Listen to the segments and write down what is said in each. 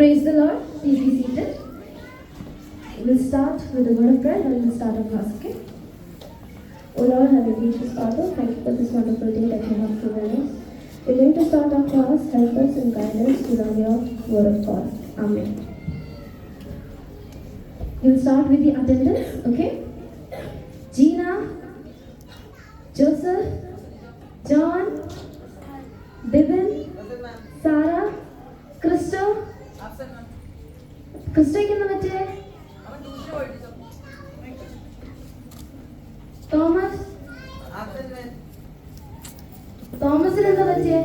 Praise the Lord. Please be seated. We'll start with the word of prayer and we'll start our class, okay? O Lord, have you reached this Father? Thank you for this wonderful day that you have given us. We're going to start our class. Help us and guide us to learn your word of God. Amen. We'll start with the attendance, okay? Gina, Joseph, John, Bivin, Sarah, Christo. ക്രിസ്റ്റോയ്ക്ക് എന്താ പറ്റേ? തോമസിന് എന്താ പറ്റേ?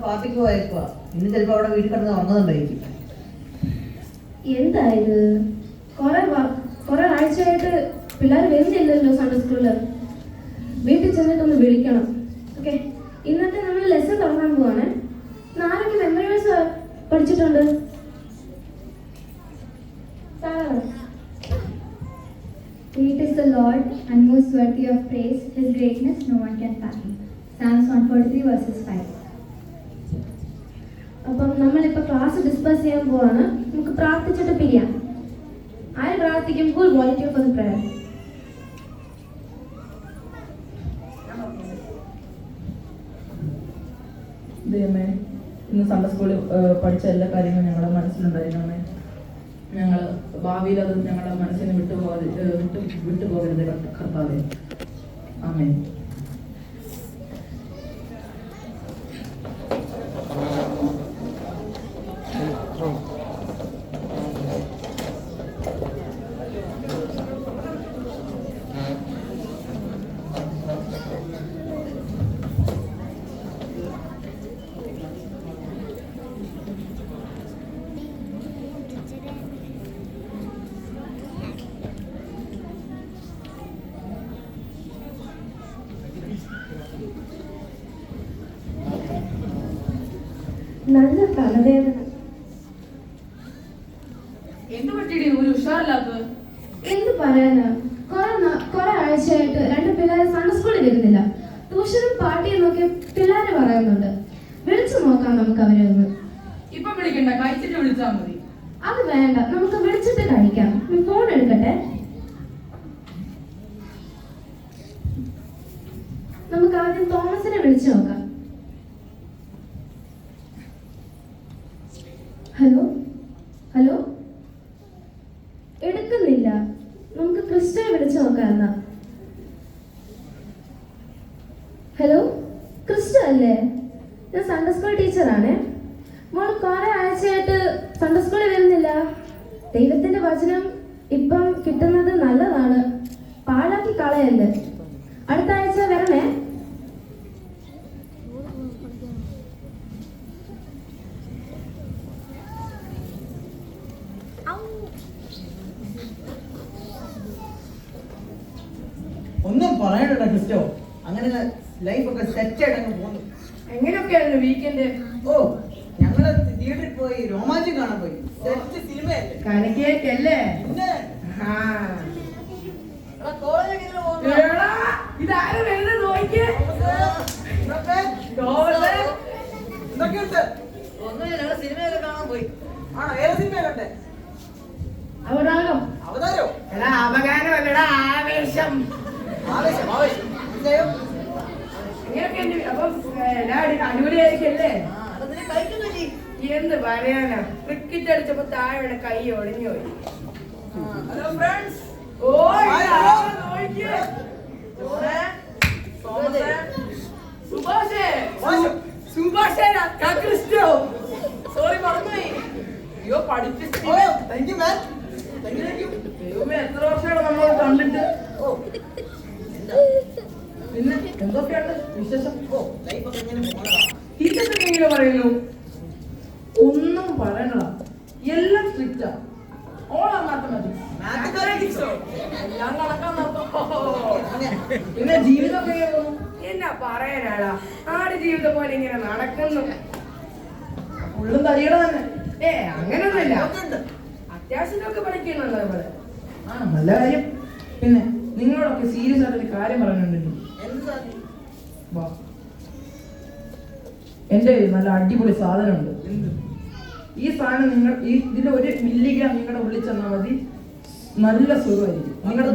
പാർട്ടിക്ക് പോയേക്കുവാ. ഇന്ന് ചിലപ്പോ അവിടെ വീട്ടിൽ കിടന്ന് ഉറങ്ങുന്നുണ്ടായിരിക്കും. എന്തായത്? കുറെ ആഴ്ചയായിട്ട് പിള്ളേർ വരുന്നില്ലല്ലോ സൺഡേ സ്കൂളില്. വീട്ടിൽ ചെന്നിട്ടൊന്ന് വിളിക്കണം. ഓക്കെ, ഇന്നത്തെ നമ്മൾ ലെസൺ തുടങ്ങാൻ പോവാണ്. ആരൊക്കെ മെമ്മറി വേഴ്സ് പഠിച്ചിട്ടുണ്ട്? Great is the Lord and most worthy of praise. His greatness no one can fathom. Psalms 143 verses 5. അപ്പം നമ്മളിപ്പോൾ ക്ലാസ് ഡിസ്കസ് ചെയ്യാൻ പോവാണ്. നമുക്ക് പ്രാർത്ഥിച്ചിട്ട് പിരിയാം. ആര് പ്രാർത്ഥിക്കും? Who'll volunteer for the prayer. ദൈവമേ, ഇന്ന് സൺഡേ സ്കൂളിൽ പഠിച്ച എല്ലാ കാര്യങ്ങളും ഞങ്ങളുടെ മനസ്സിലുണ്ടായിരുന്നേ. ഞങ്ങൾ ഭാവിയിൽ അത് ഞങ്ങളുടെ മനസ്സിന് വിട്ടുപോകരുത് കർത്താവേ. ആമേൻ. നല്ല തലവേദന. എന്ത് പറ്റിയിട്ട് ഒരു ഉഷാറില്ലാത്തത്? എന്ത് പറയാനാ, കുറെ ആഴ്ചയായിട്ട് രണ്ട് പിള്ളേരെ സൺഡേ സ്കൂളിൽ വരുന്നില്ല. ട്യൂഷനും പാർട്ടിയും നോക്കി പിള്ളേരെ പറയുന്നുണ്ട്. വിളിച്ചു നോക്കാം നമുക്ക് അവരെ ഒന്ന്. ഇപ്പൊ വിളിക്കണ്ട, കഴിച്ചിട്ട് വിളിച്ചാൽ മതി. അത് വേണ്ട, നമുക്ക് വിളിച്ചിട്ട് കഴിക്കാം. ഫോൺ എടുക്കട്ടെ. നമുക്ക് ആദ്യം തോമസിനെ വിളിച്ചു നോക്കാം. ഹലോ ഹലോ, എടുക്കുന്നില്ല. നമുക്ക് ക്രിസ്റ്റോയെ വിളിച്ചു നോക്കാം എന്നാ. ഹലോ, ക്രിസ്റ്റോ അല്ലേ? ഞാൻ സൺഡേ സ്കൂൾ ടീച്ചറാണേ. മോൾ കുറെ ആഴ്ചയായിട്ട് സൺഡേ സ്കൂളിൽ വരുന്നില്ല. ദൈവത്തിന്റെ വചനം ഇപ്പം കിട്ടുന്നത് നല്ലതാണ്, പാഴാക്കി കളയല്ലേ. അടുത്ത ആഴ്ച വരണേ. ഒന്നും പറയണ്ട ക്രിസ്റ്റോ, അങ്ങനെ ലൈഫ് ഒക്കെ സെറ്റ് ആയിട്ട് അങ്ങ് പോകുന്നു. എങ്ങനെയൊക്കെയായിരുന്നു വീക്കെൻഡ്? ഓ, ഞങ്ങള് തിയേറ്ററിൽ പോയി രോമാഞ്ചം കാണാൻ പോയി. സെറ്റ് സിനിമയല്ലേ, കണിക്കേറ്റല്ലേ? പിന്നെ ഇതാരും വരുന്നത് നോക്കിയേ. എന്തൊക്കെയുണ്ട്? ഒന്നുമില്ല, ഞങ്ങള് സിനിമയൊക്കെ കാണാൻ പോയി. ആണോ? ഏത് സിനിമ കണ്ടേ? അവതാരം. അവതാരോ? എടാ അവഗാനമല്ലടാ, ആവേശം. ആവേശം ആവേശം. മനസ്സിലായോ? ഇങ്ങനെയൊക്കെ അപ്പൊ അടിപൊളിയായിരിക്കല്ലേ? അതിന് കഴിക്കുന്നില്ലേ? എന്ത് പറയാനാ, ക്രിക്കറ്റ് അടിച്ചപ്പോ താഴെ കൈ ഒടിഞ്ഞു പോയി. Hello friends. സോറി മറന്നുപോയി. അയ്യോ പഠിപ്പിച്ചു. എത്ര വർഷമാണ് നമ്മൾ കണ്ടിട്ട്. പിന്നെ എന്തൊക്കെയുണ്ട് വിശേഷം? ടീച്ചേഴ്സ് എങ്ങനെ പറയുന്നു? ഒന്നും പറയണടാ, എല്ലാം സ്ട്രിക്റ്റാ. All are mathematics. എല്ലാം കണക്കാൻ നടത്തും. പിന്നെ ജീവിതം എന്നാ പറയാനാടാ, ആട് ജീവിതം പോലെ ഇങ്ങനെ നടക്കുന്നു. ഉള്ളും തരികട തന്നെ. അങ്ങനെയൊന്നുമില്ല, അത്യാവശ്യമൊക്കെ പഠിക്കുന്നുണ്ടോ ഇവിടെ? ആ, നല്ല കാര്യം. പിന്നെ നിങ്ങളോടൊക്കെ സീരിയസ് ആയിട്ടൊരു കാര്യം പറയുന്നുണ്ട്. എന്റെ നല്ല അടിപൊളി സാധനമുണ്ട്. ഈ സാധനം ഇതിൽ 1 മില്ലിഗ്രാം നിങ്ങളുടെ ഉള്ളിൽ ചെന്നാൽ മതി, നല്ല സുഖമായിരിക്കും. നിങ്ങളുടെ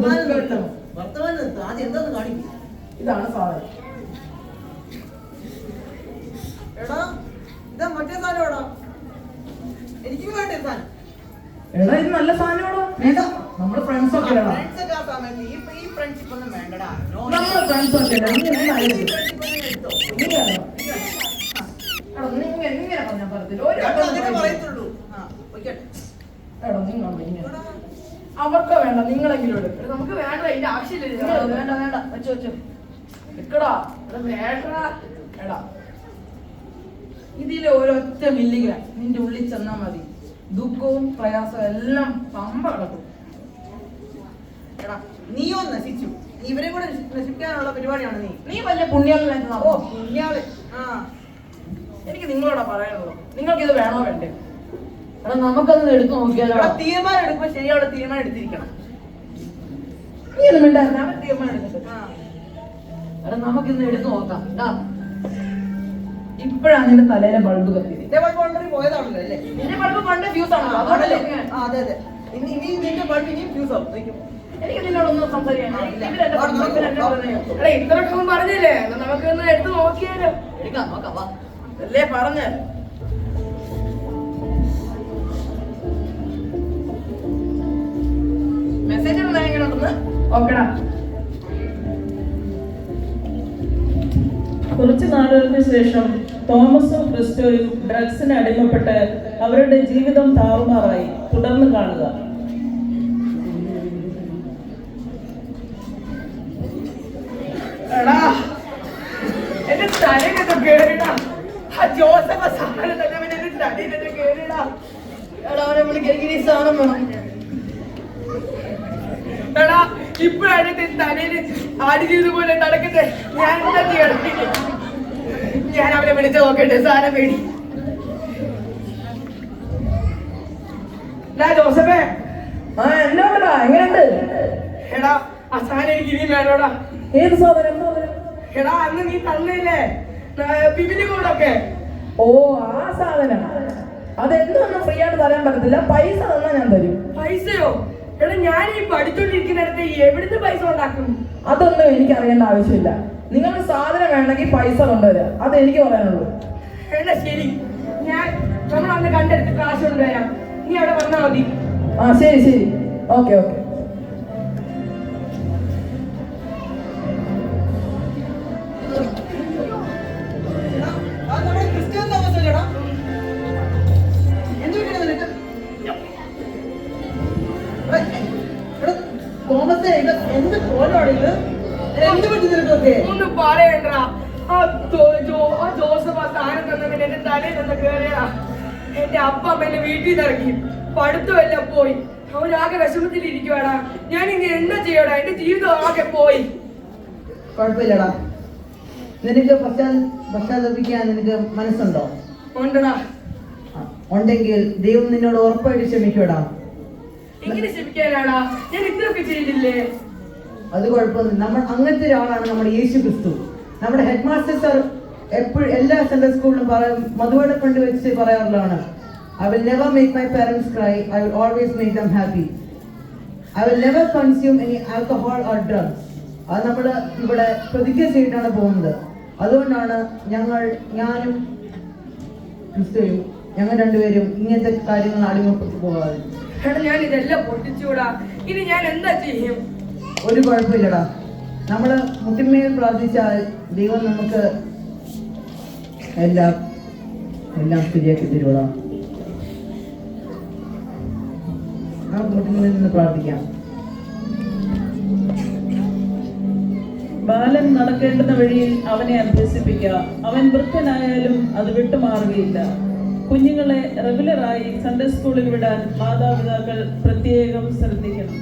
ഇതാണ് സാധനം. എടാ ഇതാ മറ്റേ സാധനം എടാ, എനിക്ക് വേണ്ട സാധനം. എടാ ഇത് നല്ല സാധനമാണോ? നമ്മുടെ ഫ്രണ്ട്സ് ഒക്കെ ഫ്രണ്ട്സ് ഒക്കെ ആ സമയത്ത് ഈ ഫ്രണ്ട്ഷിപ്പ് ഒന്നും വേണ്ടടാ. നമ്മുടെ ഫ്രണ്ട്സ് ഒക്കെ എടുത്തോ. ഇങ്ങനെ പറഞ്ഞാൽ പറയത്തില്ല. അതിനെ പറയത്തുള്ളൂ. ഓക്കേ. അവർക്ക് വേണ്ട, നിങ്ങളെങ്കിലും എടുക്കും. നമുക്ക് വേണ്ട, ഇതിന്റെ ആവശ്യമില്ല. വേണ്ട വേണ്ട, വെച്ചോ എടുക്കടാ. വേണ്ട എടാ, ഇതിലെ 1 മില്ലിഗ്രാം നിന്റെ ഉള്ളിൽ ചെന്നാൽ മതി, ദുഃഖവും പ്രയാസവും എല്ലാം പമ്പ കിടക്കും. എടാ നീയോ നശിച്ചു, ഇവരെ കൂടെ നശിപ്പിക്കാനുള്ള പരിപാടിയാണ് നീ വലിയ പുണ്യം. ഓ പുണ്യാള്. എനിക്ക് നിങ്ങളോടാ പറയാനുള്ളൂ, നിങ്ങൾക്ക് ഇത് വേണോ വേണ്ടേ? എടാ നമുക്കത് എടുത്തു നോക്കിയാലോ? തീരുമാനം എടുക്കുമ്പോ ശരിയാവുള്ള തീരുമാനം എടുത്തിരിക്കണം. നീ ഒന്നും മിണ്ടായിരുന്നു, അവൻ തീരുമാനം എടുത്തിട്ട്. എടാ നമുക്കിന്ന് എടുത്തു നോക്കാം. ഇപ്പോഴാണ് നിന്റെ തലയിലെ ബൾബ് കത്തിയത്. നിന്റെ ബൾബ് ഓൾറെഡി പോയതാണല്ലോ അല്ലേ? നിന്റെ ബൾബ് പണ്ട് ഫ്യൂസ് ആണല്ലോ, അതോടല്ലേ? അതെ അതെ. ഇനി നിന്റെ ബൾബ് ഇനിയും ഫ്യൂസ് ആവും. എനിക്ക് നിന്നോടൊന്നും സംസാരിക്കാൻ ഇത്രയൊക്കെ പറഞ്ഞില്ലേ, നമുക്ക് ഒന്ന് എടുത്ത് നോക്കിയാലോ? എടുക്കാം, നോക്കാം, വാ. അല്ലേ പറഞ്ഞ മെസ്സേജ് എങ്ങനെ ഉണ്ടെന്ന് നോക്കടാ. കുറച്ചു നാളുകൾക്ക് ശേഷം തോമസും ക്രിസ്റ്റോയും ഡ്രഗ്സിന് അടിമപ്പെട്ട് അവരുടെ ജീവിതം താറുമാറായി. തുടർന്ന് കാണുക. എടാ എന്റെ തലയിലൊക്കെ കേറിടാ. ആ ജോസഫ് സാധനം തന്നെ എന്റെ തലയിലൊക്കെ കേറിടാ. എടാ അവനെ വിളിക്കാൻ ഈ സാധനം വേണം. എടാ ഇപ്പോഴാണ് തലയിൽ ആടുജീവിതം പോലെ നടക്കട്ടെ. ഞാൻ എന്താ ചെയ്യണം? ഞാൻ അവനെ വിളിച്ച് നോക്കട്ടെ. സാധനം പേടി. ജോസഫേ, എന്നോടാ എങ്ങനെയുണ്ട്? എടാ ആ സാധനം എനിക്ക് ഇനിയും വേണോടാ. ഏത് സാധനം? എടാ അന്ന് നീ തന്നില്ലേ ബിബിലി കൊണ്ടൊക്കെ? ഓ ആ സാധനം. അതെന്തൊന്നും ഫ്രീ ആയിട്ട് തരാൻ പറ്റത്തില്ല, പൈസ തന്നാ ഞാൻ തരും. പൈസയോ? എടാ ഞാൻ ഈ പഠിച്ചോണ്ടിരിക്കുന്നിടത്ത് എവിടുന്ന് പൈസ ഉണ്ടാക്കും? അതൊന്നും എനിക്ക് അറിയേണ്ട ആവശ്യമില്ല. നിങ്ങൾക്ക് സാധനം വേണമെങ്കിൽ പൈസ കൊണ്ടുവരാ, അത് എനിക്ക് പറയാനുള്ളൂ. എടാ ശരി, നമ്മൾ അന്ന് കണ്ടെടുത്ത് കാശ് കൊണ്ടുവരാം. നീ അവിടെ വന്നാൽ മതി. ആ ശരി, ഓക്കെ. നമ്മുടെ ക്രിസ്ത്യൻ തോമസ് അല്ലേടാ? എന്ത് പറ്റിയാണ് നിനക്ക്? തോമസേ ഇത് എന്ത് കോലമാണ് ഇത്? എന്ത് പറ്റി നിനക്കൊക്കെ? ഒന്ന് പറയണ്ട. ആ ജോസഫ് ആ സാധനം തന്നവൻ എന്റെ തലയിൽ നിന്ന് കേറിയടാ. എന്റെ അപ്പ എന്നെ വീട്ടിൽ നിന്ന് ഇറക്കി. പഠിത്തമെല്ലാം പോയി. അവനാകെ വിഷമത്തിലിരിക്കുവാടാ. ഞാൻ ഇനി എന്താ ചെയ്യടാ? എന്റെ ജീവിതം ആകെ പോയി. കുഴപ്പമില്ലടാ, നിനക്ക് പശ്ചാത്തപിക്കാൻ നിനക്ക് മനസ്സുണ്ടോ? ഉണ്ടടാ. ഉണ്ടെങ്കിൽ ദൈവം നിന്നോട് ഉറപ്പായിട്ട് ക്ഷമിക്കൂടാ. എങ്ങനെ ക്ഷമിക്കാനാടാ? ഞാൻ ഇത്രയൊക്കെ ചെയ്തില്ലേ? അത് കുഴപ്പമൊന്നും. നമ്മൾ അങ്ങനത്തെ ഒരാളാണ് നമ്മുടെ യേശു ക്രിസ്തു. നമ്മുടെ ഹെഡ് മാസ്റ്റർ സാർ എപ്പോഴും എല്ലാ സെൻട്രൽ സ്കൂളിലും മധുവട കൊണ്ട് വെച്ച് പറയാറുള്ളതാണ്, I will never make my parents cry, I will always make them happy. I will never consume any alcohol or drugs. അത് നമ്മൾ ഇവിടെ പ്രതിജ്ഞ ചെയ്തിട്ടാണ് പോകുന്നത്. അതുകൊണ്ടാണ് ഞാനും ക്രിസ്തുവും ഞങ്ങൾ രണ്ടുപേരും ഇങ്ങനത്തെ കാര്യങ്ങൾ അടിമപ്പെട്ടു പോകാതെ. എടാ ഞാൻ ഇതെല്ലാം പൊട്ടിച്ചൂടാ. ഇനി ഞാൻ എന്താ ചെയ്യും? ഒരു കുഴപ്പമില്ലടാ, നമ്മൾ മുട്ടിന്മേൽ പ്രാർത്ഥിച്ചാൽ ദൈവം നമുക്ക് എല്ലാം ശരിയാക്കി തരുവാ. നമുക്ക് മുട്ടിന്മേൽ നിന്ന് പ്രാർത്ഥിക്കാം. ബാലൻ നടക്കേണ്ടുന്ന വഴിയിൽ അവനെ അഭ്യസിപ്പിക്കുക. അവൻ വൃദ്ധനായാലും അത് വിട്ടുമാറുകയില്ല. കുഞ്ഞുങ്ങളെ റെഗുലറായി സൺഡേ സ്കൂളിൽ വിടാൻ മാതാപിതാക്കൾ പ്രത്യേകം ശ്രദ്ധിക്കണം.